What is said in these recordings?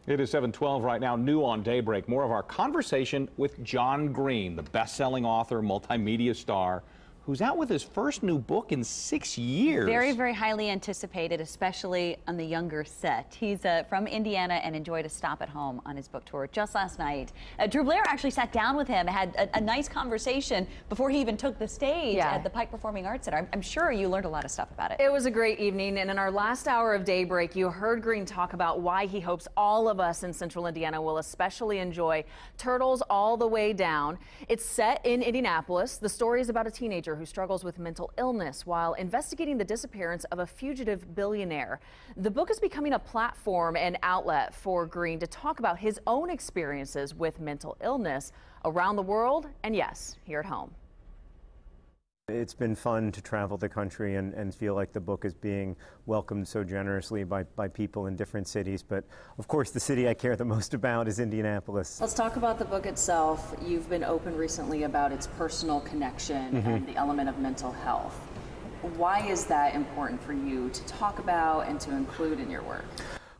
It is 7:12 right now, new on Daybreak. More of our conversation with John Green, the best-selling author, multimedia star, who's out with his first new book in 6 years. Very, very highly anticipated, especially on the younger set. He's from Indiana and enjoyed a stop at home on his book tour just last night. Drew Blair actually sat down with him, had a nice conversation before he even took the stage at the Pike Performing Arts Center. I'm sure you learned a lot of stuff about it. It was a great evening, and in our last hour of Daybreak, you heard Green talk about why he hopes all of us in Central Indiana will especially enjoy Turtles All the Way Down. It's set in Indianapolis. The story is about a teenager who struggles with mental illness while investigating the disappearance of a fugitive billionaire. The book is becoming a platform and outlet for Green to talk about his own experiences with mental illness around the world and, yes, here at home. It's been fun to travel the country and feel like the book is being welcomed so generously by people in different cities. But of course, the city I care the most about is Indianapolis. Let's talk about the book itself. You've been open recently about its personal connection and the element of mental health. Why is that important for you to talk about and to include in your work?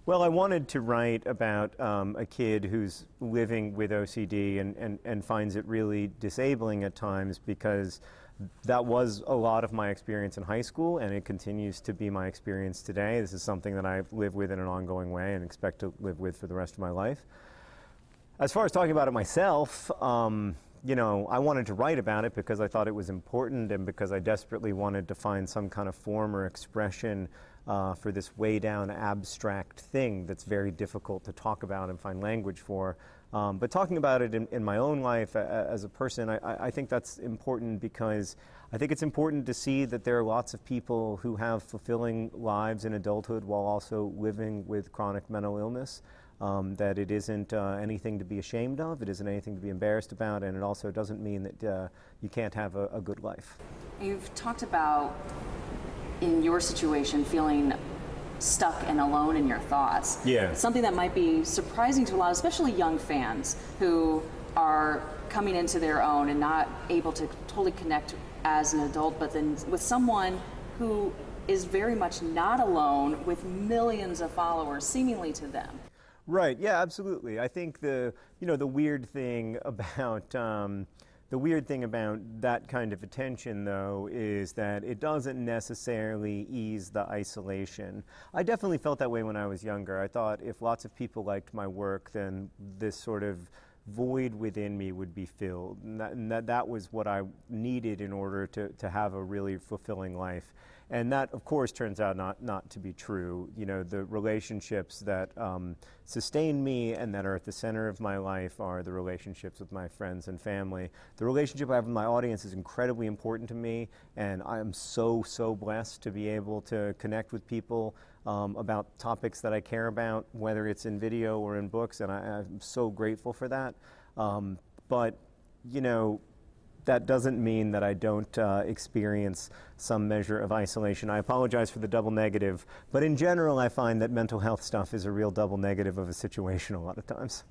Well, I wanted to write about a kid who's living with OCD and finds it really disabling at times, because that was a lot of my experience in high school, and it continues to be my experience today. This is something that I live with in an ongoing way and expect to live with for the rest of my life. As far as talking about it myself, you know, I wanted to write about it because I thought it was important and because I desperately wanted to find some kind of form or expression for this way down abstract thing that's very difficult to talk about and find language for. But talking about it in my own life as a person, I think that's important, because I think it's important to see that there are lots of people who have fulfilling lives in adulthood while also living with chronic mental illness, that it isn't anything to be ashamed of, it isn't anything to be embarrassed about, and it also doesn't mean that you can't have a good life. You've talked about, in your situation, feeling stuck and alone in your thoughts. Yeah. Something that might be surprising to a lot, especially young fans who are coming into their own and not able to totally connect as an adult, but then with someone who is very much not alone with millions of followers seemingly to them. Right, yeah, absolutely. I think the weird thing about that kind of attention, though, is that it doesn't necessarily ease the isolation. I definitely felt that way when I was younger. I thought if lots of people liked my work, then this sort of void within me would be filled. And that was what I needed in order to have a really fulfilling life. And that, of course, turns out not to be true. You know, the relationships that sustain me and that are at the center of my life are the relationships with my friends and family. The relationship I have with my audience is incredibly important to me, and I am so blessed to be able to connect with people about topics that I care about, whether it's in video or in books, and I'm so grateful for that. But, you know, that doesn't mean that I don't experience some measure of isolation. I apologize for the double negative, but in general, I find that mental health stuff is a real double negative of a situation a lot of times.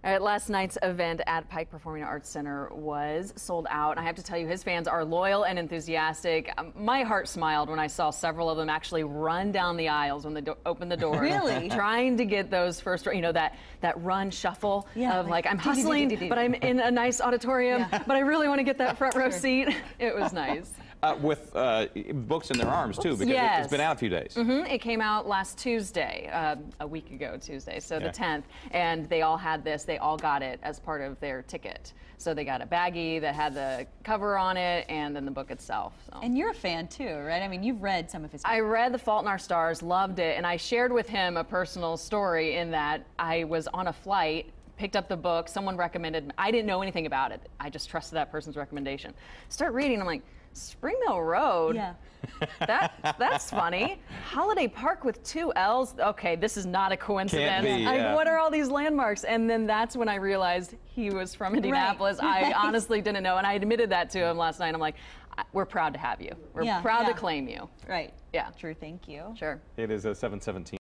All right, last night's event at Pike Performing Arts Center was sold out. I have to tell you, his fans are loyal and enthusiastic. My heart smiled when I saw several of them actually run down the aisles when they opened the door. Really? Trying to get those first, you know, that run shuffle of like, I'm hustling, but I'm in a nice auditorium, but I really want to get that front row seat. It was nice. With books in their arms, too, because it's been out a few days. It came out last Tuesday, a week ago Tuesday, so the 10th, and they all had this. They all got it as part of their ticket. So they got a baggie that had the cover on it and then the book itself. So. And you're a fan, too, right? I mean, you've read some of his books. I read The Fault in Our Stars, loved it, and I shared with him a personal story in that I was on a flight, picked up the book, someone recommended, I didn't know anything about it. I just trusted that person's recommendation. Start reading, I'm like, Spring Mill Road? Yeah. That's funny. Holiday Park with 2 L's? Okay, this is not a coincidence. Can't be, yeah. What are all these landmarks? And then that's when I realized he was from Indianapolis. Right. I honestly didn't know, and I admitted that to him last night. I'm like, we're proud to have you. We're proud to claim you. Right. Yeah. True, thank you. Sure. It is 7:17.